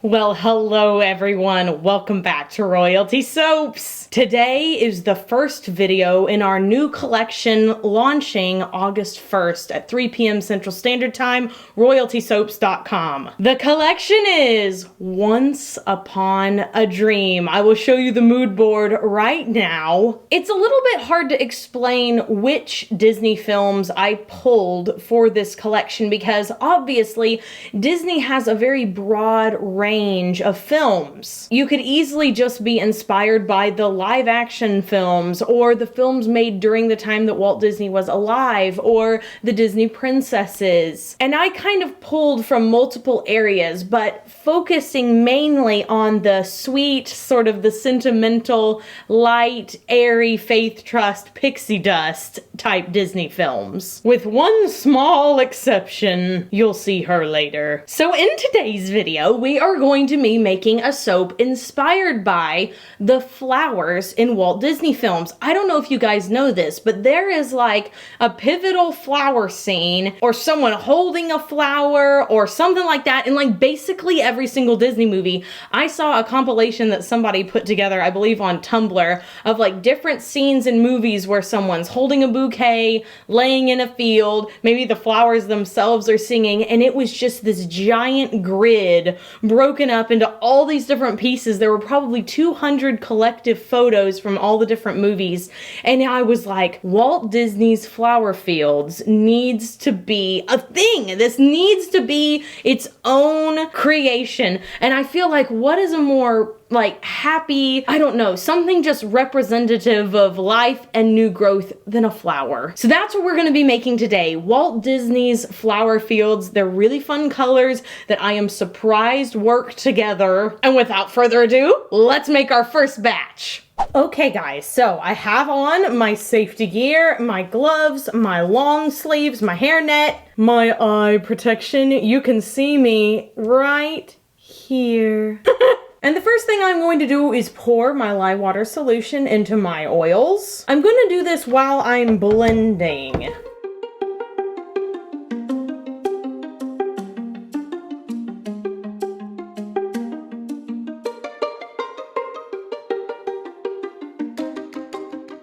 Well, hello everyone. Welcome back to Royalty Soaps. Today is the first video in our new collection launching August 1st at 3 p.m. Central Standard Time, royaltysoaps.com. The collection is Once Upon a Dream. I will show you the mood board right now. It's a little bit hard to explain which Disney films I pulled for this collection because obviously Disney has a very broad range of films. You could easily just be inspired by the live action films or the films made during the time that Walt Disney was alive or the Disney princesses. And I kind of pulled from multiple areas, but focusing mainly on the sweet, sort of the sentimental, light, airy, faith, trust, pixie dust type Disney films. With one small exception, you'll see her later. So in today's video, we are going to be making a soap inspired by the flowers in Walt Disney films. I don't know if you guys know this, but there is like a pivotal flower scene or someone holding a flower or something like that in like basically every single Disney movie. I saw a compilation that somebody put together, I believe on Tumblr, of like different scenes in movies where someone's holding a bouquet, laying in a field, maybe the flowers themselves are singing, and it was just this giant grid broken up into all these different pieces. There were probably 200 collective photos from all the different movies, and I was like, Walt Disney's flower fields needs to be a thing. This needs to be its own creation. And I feel like what is a more like happy, I don't know, something just representative of life and new growth than a flower. So that's what we're going to be making today. Walt Disney's flower fields. They're really fun colors that I am surprised work together. And without further ado, let's make our first batch. Okay guys, so I have on my safety gear, my gloves, my long sleeves, my hairnet, my eye protection. You can see me right here. And the first thing I'm going to do is pour my lye water solution into my oils. I'm going to do this while I'm blending.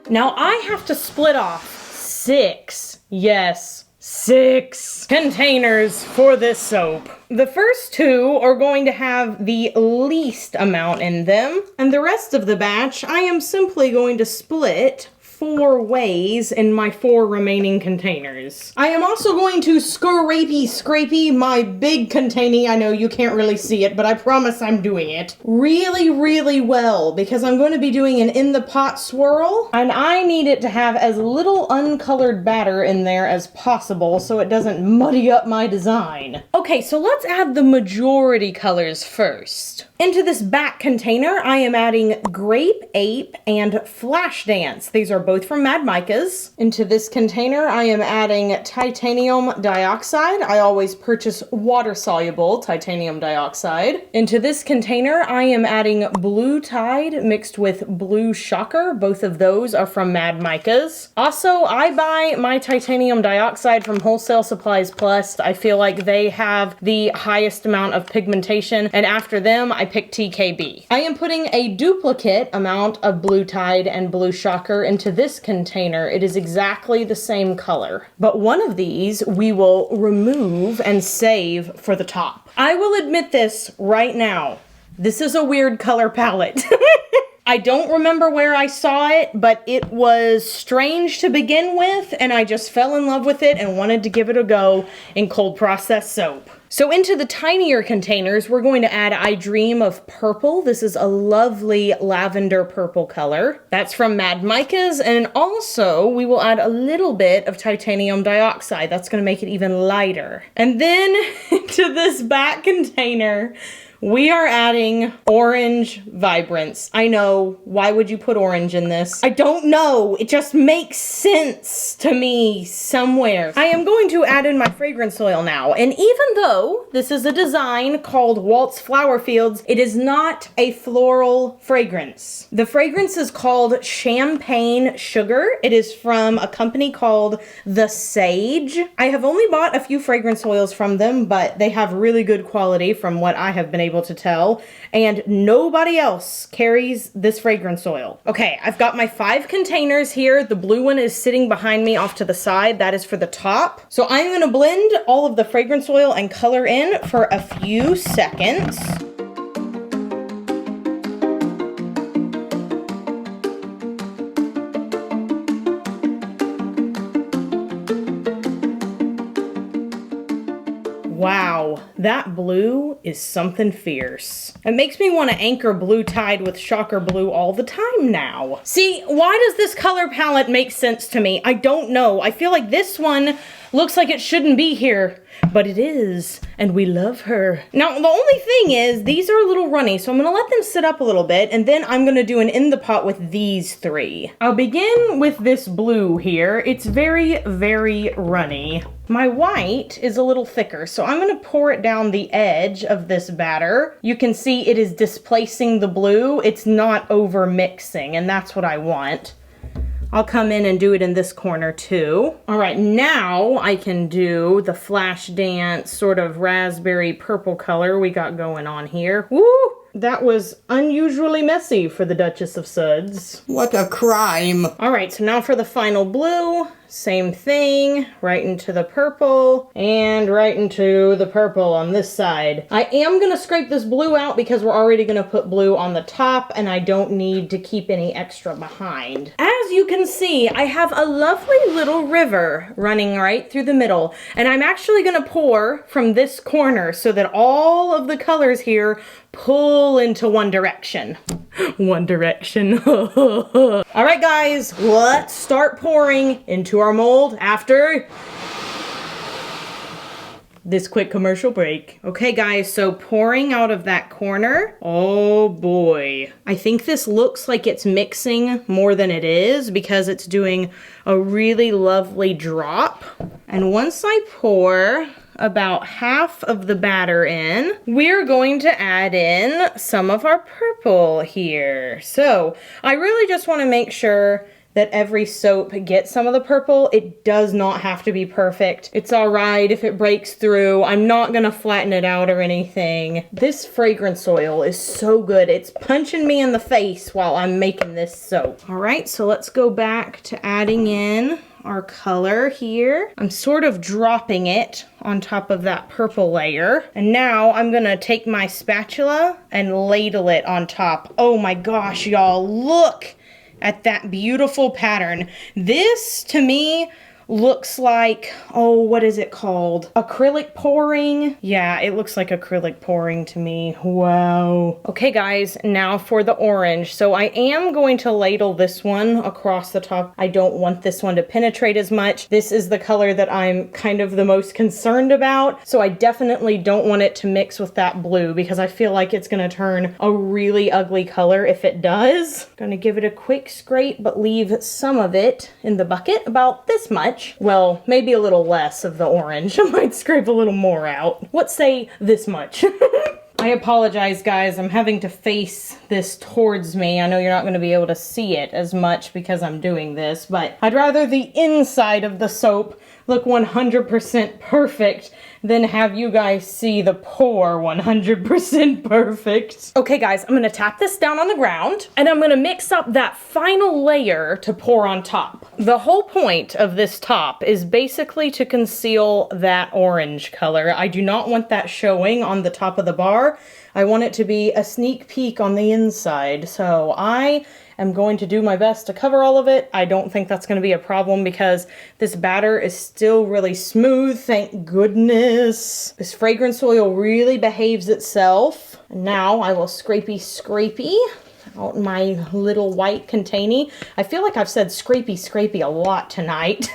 Now I have to split off 6, yes, 6 containers for this soap. The first 2 are going to have the least amount in them, and the rest of the batch I am simply going to split 4 ways in my 4 remaining containers. I am also going to scrapey my big container. I know you can't really see it, but I promise I'm doing it really well because I'm going to be doing an in the pot swirl, and I need it to have as little uncolored batter in there as possible so it doesn't muddy up my design. Okay, so let's add the majority colors first. Into this back container, I am adding Grape Ape and Flashdance. These are both from Mad Micah's. Into this container, I am adding titanium dioxide. I always purchase water-soluble titanium dioxide. Into this container, I am adding Blue Tide mixed with Blue Shocker. Both of those are from Mad Micah's. Also, I buy my titanium dioxide from Wholesale Supplies Plus. I feel like they have the highest amount of pigmentation, and after them, I picked TKB. I am putting a duplicate amount of Blue Tide and Blue Shocker into this container. It is exactly the same color, but one of these we will remove and save for the top. I will admit this right now. This is a weird color palette. I don't remember where I saw it, but it was strange to begin with, and I just fell in love with it and wanted to give it a go in cold process soap. So into the tinier containers, we're going to add I Dream of Purple. This is a lovely lavender purple color. That's from Mad Micah's, and also we will add a little bit of titanium dioxide. That's going to make it even lighter. And then into this back container, we are adding Orange Vibrance. I know, why would you put orange in this? I don't know, it just makes sense to me somewhere. I am going to add in my fragrance oil now, and even though this is a design called Walt's Flower Fields, it is not a floral fragrance. The fragrance is called Champagne Sugar. It is from a company called 𝐷𝐸. I have only bought a few fragrance oils from them, but they have really good quality from what I have been able to tell, and nobody else carries this fragrance oil. Okay, I've got my 5 containers here. The blue one is sitting behind me off to the side. That is for the top. So I'm gonna blend all of the fragrance oil and color in for a few seconds. Wow, that blue is something fierce. It makes me want to anchor blue tide with shocker blue all the time now. See, why does this color palette make sense to me? I don't know. I feel like this one looks like it shouldn't be here, but it is, and we love her. Now, the only thing is, these are a little runny, so I'm gonna let them sit up a little bit, and then I'm gonna do an in the pot with these 3. I'll begin with this blue here. It's very, very runny. My white is a little thicker, so I'm gonna pour it down the edge of this batter. You can see it is displacing the blue. It's not over mixing, and that's what I want. I'll come in and do it in this corner too. All right, now I can do the Flash Dance sort of raspberry purple color we got going on here. Woo! That was unusually messy for the Duchess of Suds. What a crime. All right, so now for the final blue, same thing, right into the purple, and right into the purple on this side. I am gonna scrape this blue out because we're already gonna put blue on the top, and I don't need to keep any extra behind. As you can see, I have a lovely little river running right through the middle, and I'm actually gonna pour from this corner so that all of the colors here pull into one direction. One direction. All right, guys, let's start pouring into our mold after this quick commercial break. Okay, guys, so pouring out of that corner. Oh boy. I think this looks like it's mixing more than it is because it's doing a really lovely drop. And once I pour about half of the batter in, we're going to add in some of our purple here. So I really just want to make sure that every soap gets some of the purple. It does not have to be perfect. It's all right if it breaks through. I'm not gonna flatten it out or anything. This fragrance oil is so good. It's punching me in the face while I'm making this soap. All right, so let's go back to adding in our color here. I'm sort of dropping it on top of that purple layer. And now I'm gonna take my spatula and ladle it on top. Oh my gosh, y'all, look at that beautiful pattern. This, to me, looks like, oh, what is it called? Acrylic pouring? Yeah, it looks like acrylic pouring to me. Wow. Okay, guys, now for the orange. So I am going to ladle this one across the top. I don't want this one to penetrate as much. This is the color that I'm kind of the most concerned about. So I definitely don't want it to mix with that blue because I feel like it's gonna turn a really ugly color if it does. Gonna give it a quick scrape, but leave some of it in the bucket, about this much. Well, maybe a little less of the orange. I might scrape a little more out. Let's say this much. I apologize, guys. I'm having to face this towards me. I know you're not going to be able to see it as much because I'm doing this, but I'd rather the inside of the soap look 100% perfect than have you guys see the pour 100% perfect. Okay, guys, I'm gonna tap this down on the ground and I'm gonna mix up that final layer to pour on top. The whole point of this top is basically to conceal that orange color. I do not want that showing on the top of the bar. I want it to be a sneak peek on the inside. So I am going to do my best to cover all of it. I don't think that's going to be a problem because this batter is still really smooth, thank goodness. This fragrance oil really behaves itself. And now I will scrapey out my little white container. I feel like I've said scrapey a lot tonight.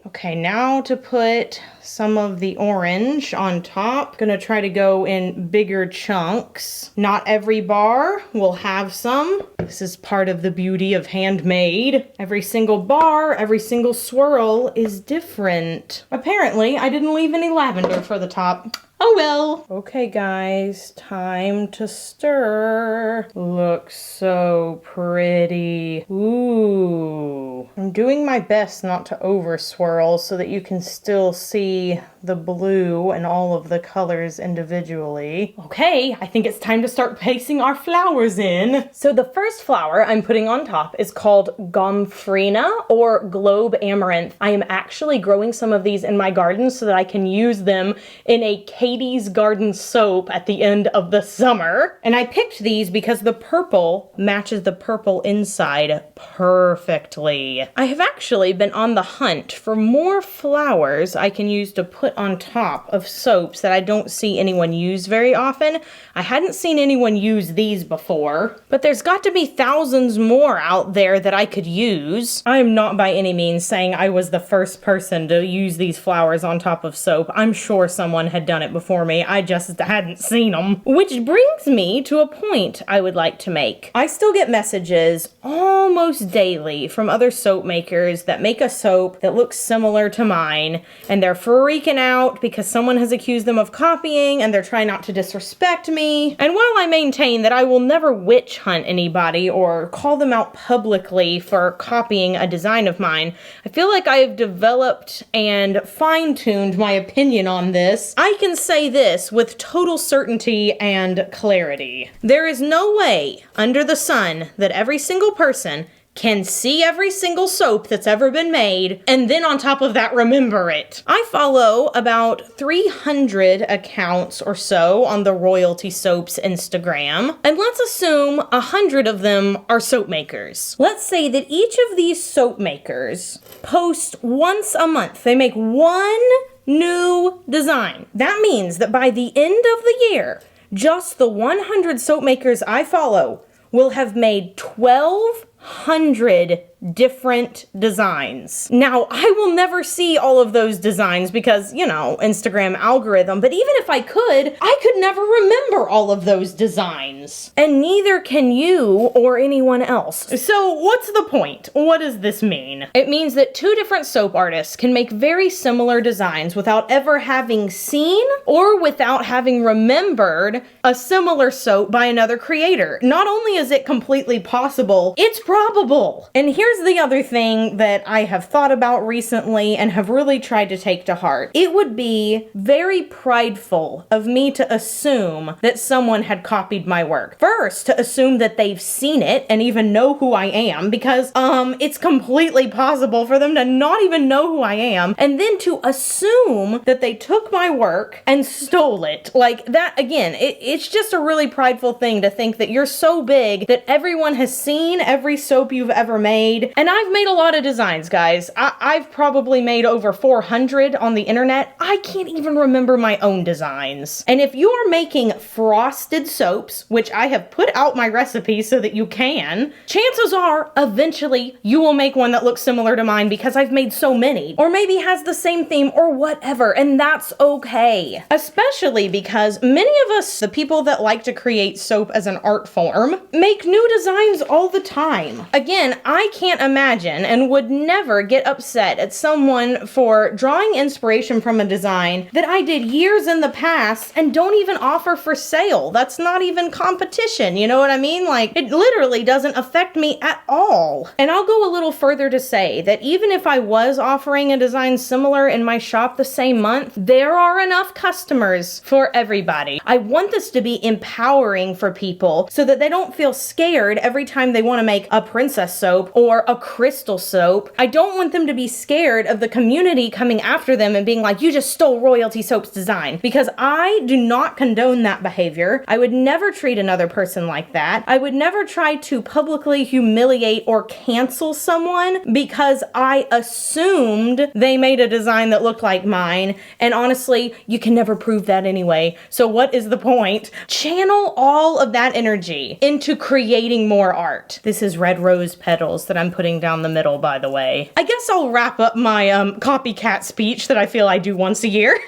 Okay, now to put some of the orange on top. Gonna try to go in bigger chunks. Not every bar will have some. This is part of the beauty of handmade. Every single bar, every single swirl is different. Apparently, I didn't leave any lavender for the top. Oh well. Okay, guys, time to stir. Looks so pretty. Ooh. I'm doing my best not to over swirl so that you can still see the blue and all of the colors individually. Okay, I think it's time to start placing our flowers in. So the first flower I'm putting on top is called Gomphrena or Globe Amaranth. I am actually growing some of these in my garden so that I can use them in a Katie's Garden soap at the end of the summer. And I picked these because the purple matches the purple inside perfectly. I have actually been on the hunt for more flowers I can use to put on top of soaps that I don't see anyone use very often. I hadn't seen anyone use these before, but there's got to be thousands more out there that I could use. I am not by any means saying I was the first person to use these flowers on top of soap. I'm sure someone had done it before me. I just hadn't seen them. Which brings me to a point I would like to make. I still get messages almost daily from other soap makers that make a soap that looks similar to mine, and they're freaking out because someone has accused them of copying and they're trying not to disrespect me. And while I maintain that I will never witch hunt anybody or call them out publicly for copying a design of mine, I feel like I have developed and fine-tuned my opinion on this. I can say this with total certainty and clarity. There is no way under the sun that every single person can see every single soap that's ever been made, and then on top of that, remember it. I follow about 300 accounts or so on the Royalty Soaps Instagram, and let's assume 100 of them are soap makers. Let's say that each of these soap makers post once a month. They make one new design. That means that by the end of the year, just the 100 soap makers I follow will have made 1,200 different designs. Now, I will never see all of those designs because, you know, Instagram algorithm, but even if I could never remember all of those designs. And neither can you or anyone else. So what's the point? What does this mean? It means that two different soap artists can make very similar designs without ever having seen or without having remembered a similar soap by another creator. Not only is it completely possible, it's probable. And here's the other thing that I have thought about recently and have really tried to take to heart. It would be very prideful of me to assume that someone had copied my work. First, to assume that they've seen it and even know who I am, because it's completely possible for them to not even know who I am, and then to assume that they took my work and stole it. Like that, again, it's just a really prideful thing to think that you're so big that everyone has seen every soap you've ever made. And I've made a lot of designs, guys. I've probably made over 400 on the internet. I can't even remember my own designs. And if you are making frosted soaps, which I have put out my recipe so that you can, chances are eventually you will make one that looks similar to mine because I've made so many, or maybe has the same theme or whatever, and that's okay. Especially because many of us, the people that like to create soap as an art form, make new designs all the time. Again, I can't imagine and would never get upset at someone for drawing inspiration from a design that I did years in the past and don't even offer for sale. That's not even competition, you know what I mean? Like, it literally doesn't affect me at all. And I'll go a little further to say that even if I was offering a design similar in my shop the same month, there are enough customers for everybody. I want this to be empowering for people so that they don't feel scared every time they want to make a princess soap or a crystal soap. I don't want them to be scared of the community coming after them and being like, you just stole Royalty Soap's design, because I do not condone that behavior. I would never treat another person like that. I would never try to publicly humiliate or cancel someone because I assumed they made a design that looked like mine. And honestly, you can never prove that anyway. So what is the point? Channel all of that energy into creating more art. This is red rose petals that I'm putting down the middle, by the way. I guess I'll wrap up my copycat speech that I feel I do once a year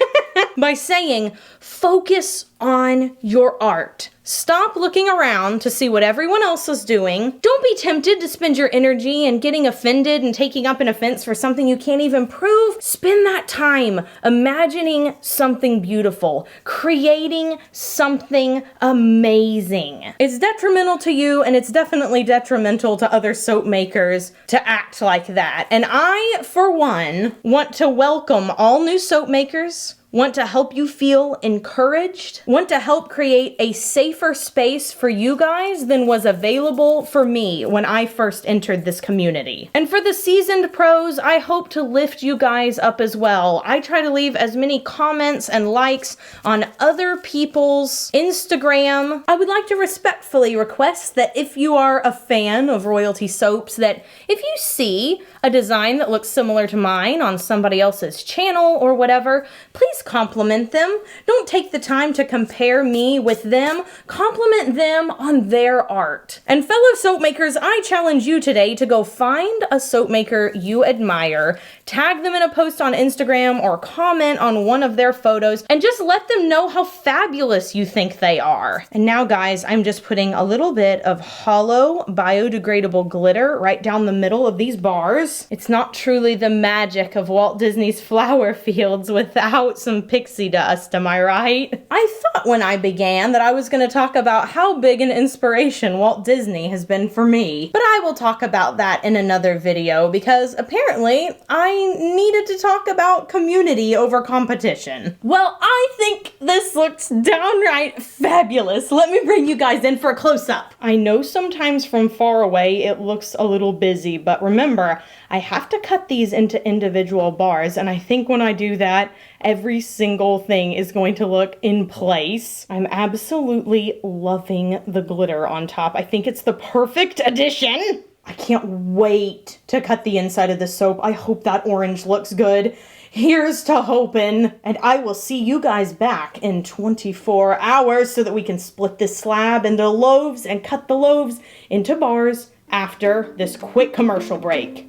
by saying, focus on your art. Stop looking around to see what everyone else is doing. Don't be tempted to spend your energy and getting offended and taking up an offense for something you can't even prove. Spend that time imagining something beautiful, creating something amazing. It's detrimental to you, and it's definitely detrimental to other soap makers to act like that. And I, for one, want to welcome all new soap makers, want to help you feel encouraged, want to help create a safer space for you guys than was available for me when I first entered this community. And for the seasoned pros, I hope to lift you guys up as well. I try to leave as many comments and likes on other people's Instagram. I would like to respectfully request that if you are a fan of royalty soaps, that if you see a design that looks similar to mine on somebody else's channel or whatever, please compliment them. Don't take the time to compare me with them. Compliment them on their art. And fellow soap makers, I challenge you today to go find a soap maker you admire, tag them in a post on Instagram or comment on one of their photos, and just let them know how fabulous you think they are. And now guys, I'm just putting a little bit of hollow biodegradable glitter right down the middle of these bars. It's not truly the magic of Walt Disney's flower fields without some pixie dust, am I right? I thought when I began that I was going to talk about how big an inspiration Walt Disney has been for me, but I will talk about that in another video because apparently I needed to talk about community over competition. Well, I think this looks downright fabulous. Let me bring you guys in for a close-up. I know sometimes from far away it looks a little busy, but remember, I have to cut these into individual bars, and I think when I do that, every single thing is going to look in place. I'm absolutely loving the glitter on top. I think it's the perfect addition. I can't wait to cut the inside of the soap. I hope that orange looks good. Here's to hoping. And I will see you guys back in 24 hours so that we can split this slab into loaves and cut the loaves into bars after this quick commercial break.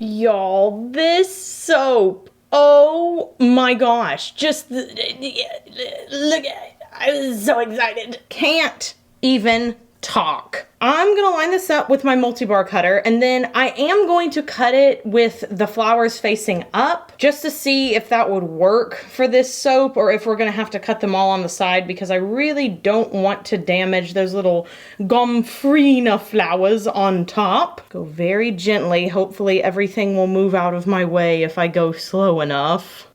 Y'all, this soap, oh my gosh, just look at it. I was so excited. Can't even talk. I'm gonna line this up with my multi-bar cutter, and then I am going to cut it with the flowers facing up just to see if that would work for this soap or if we're gonna have to cut them all on the side, because I really don't want to damage those little Gomphrena flowers on top. Go very gently. Hopefully everything will move out of my way if I go slow enough.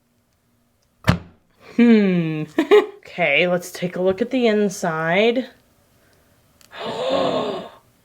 Okay, let's take a look at the inside.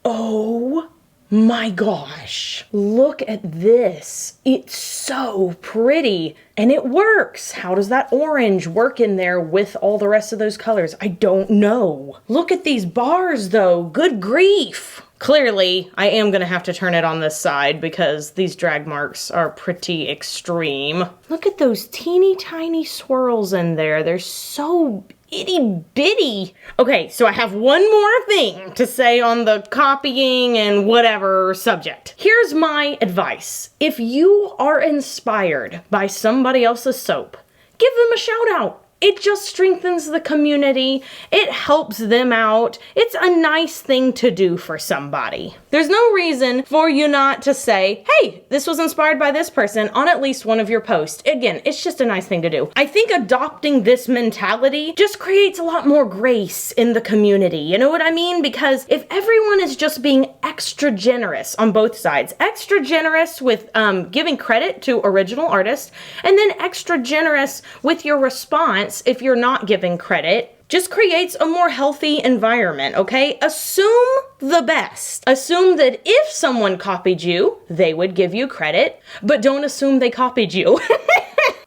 Oh my gosh, look at this. It's so pretty and it works. How does that orange work in there with all the rest of those colors? I don't know. Look at these bars though, good grief. Clearly, I am gonna have to turn it on this side because these drag marks are pretty extreme. Look at those teeny tiny swirls in there. They're so itty bitty. Okay, so I have one more thing to say on the copying and whatever subject. Here's my advice. If you are inspired by somebody else's soap, give them a shout out. It just strengthens the community. It helps them out. It's a nice thing to do for somebody. There's no reason for you not to say, hey, this was inspired by this person on at least one of your posts. Again, it's just a nice thing to do. I think adopting this mentality just creates a lot more grace in the community. You know what I mean? Because if everyone is just being extra generous on both sides, extra generous with giving credit to original artists, and then extra generous with your response if you're not giving credit, just creates a more healthy environment, okay? Assume the best. Assume that if someone copied you, they would give you credit, but don't assume they copied you.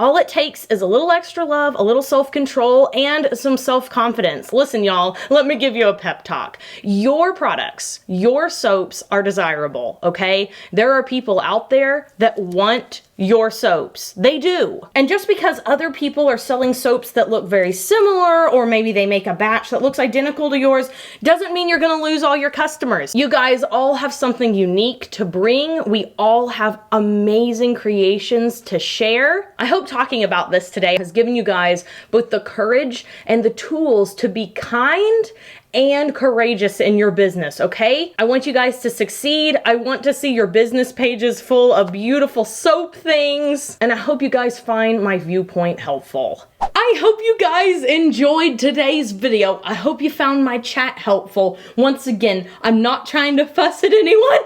All it takes is a little extra love, a little self-control, and some self-confidence. Listen, y'all, let me give you a pep talk. Your products, your soaps are desirable, okay? There are people out there that want your soaps. They do. And just because other people are selling soaps that look very similar, or maybe they make a batch that looks identical to yours, doesn't mean you're gonna lose all your customers. You guys all have something unique to bring. We all have amazing creations to share. I hope talking about this today has given you guys both the courage and the tools to be kind and courageous in your business, okay? I want you guys to succeed. I want to see your business pages full of beautiful soap things, and I hope you guys find my viewpoint helpful. I hope you guys enjoyed today's video. I hope you found my chat helpful. Once again, I'm not trying to fuss at anyone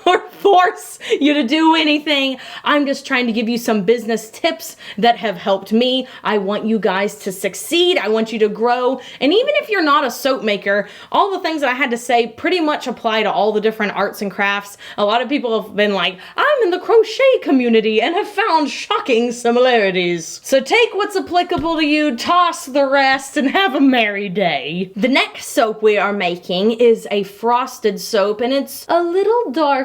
or force you to do anything. I'm just trying to give you some business tips that have helped me. I want you guys to succeed. I want you to grow. And even if you're not a soap maker, all the things that I had to say pretty much apply to all the different arts and crafts. A lot of people have been like, I'm in the crochet community and have found shocking similarities. So take what's applicable to you, toss the rest, and have a merry day. The next soap we are making is a frosted soap, and it's a little darker.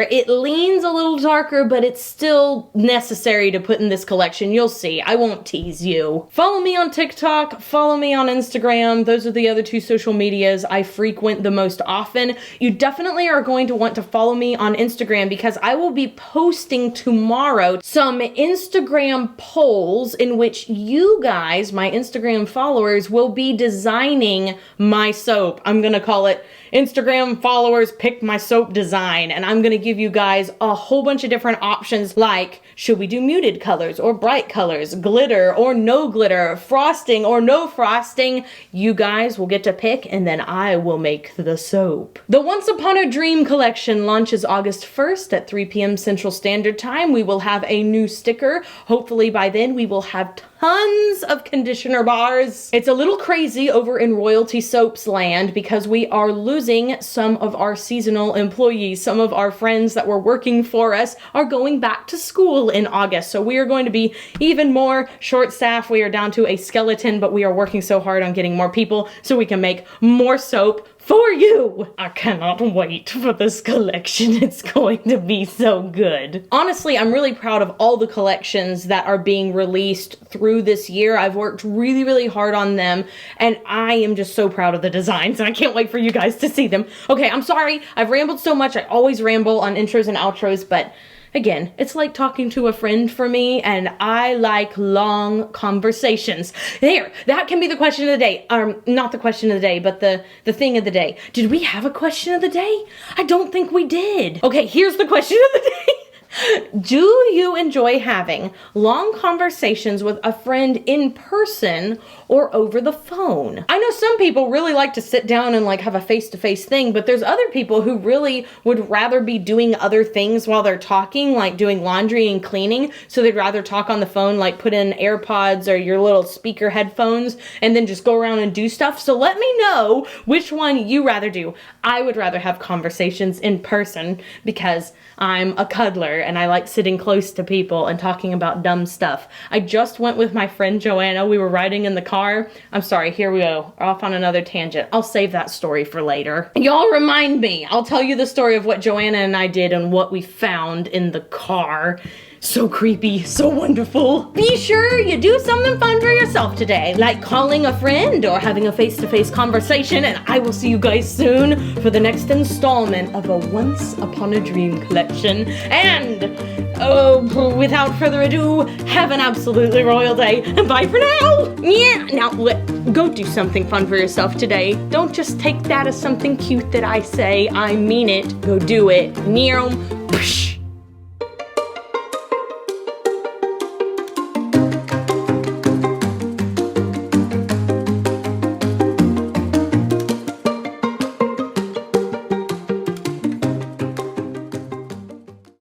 It leans a little darker, but it's still necessary to put in this collection. You'll see. I won't tease you. Follow me on TikTok. Follow me on Instagram. Those are the other two social medias I frequent the most often. You definitely are going to want to follow me on Instagram because I will be posting tomorrow some Instagram polls in which you guys, my Instagram followers, will be designing my soap. I'm gonna call it Instagram followers pick my soap design, and I'm gonna give you guys a whole bunch of different options, like should we do muted colors or bright colors, glitter or no glitter, frosting or no frosting. You guys will get to pick, and then I will make the soap. The Once Upon a Dream collection launches August 1st at 3 p.m. Central Standard Time. We will have a new sticker. Hopefully by then we will have tons of conditioner bars. It's a little crazy over in Royalty Soaps land because we are losing some of our seasonal employees. Some of our friends that were working for us are going back to school in August. So we are going to be even more short-staffed. We are down to a skeleton, but we are working so hard on getting more people so we can make more soap for you. I cannot wait for this collection. It's going to be so good. Honestly, I'm really proud of all the collections that are being released through this year. I've worked really, really hard on them, and I am just so proud of the designs, and I can't wait for you guys to see them. Okay, I'm sorry. I've rambled so much. I always ramble on intros and outros, but again, it's like talking to a friend for me, and I like long conversations. There, that can be the question of the day. Not the question of the day, but the thing of the day. Did we have a question of the day? I don't think we did. Okay, here's the question of the day. Do you enjoy having long conversations with a friend in person or over the phone? I know some people really like to sit down and like have a face-to-face thing, but there's other people who really would rather be doing other things while they're talking, like doing laundry and cleaning. So they'd rather talk on the phone, like put in AirPods or your little speaker headphones and then just go around and do stuff. So let me know which one you rather do. I would rather have conversations in person because I'm a cuddler and I like sitting close to people and talking about dumb stuff. I just went with my friend Joanna. We were riding in the car. I'm sorry, here we go. Off on another tangent. I'll save that story for later. Y'all remind me. I'll tell you the story of what Joanna and I did and what we found in the car. So creepy, so wonderful. Be sure you do something fun for yourself today, like calling a friend or having a face-to-face conversation, and I will see you guys soon for the next installment of a Once Upon a Dream collection. And, without further ado, have an absolutely royal day, and bye for now! Yeah, now, go do something fun for yourself today. Don't just take that as something cute that I say. I mean it. Go do it. Psh.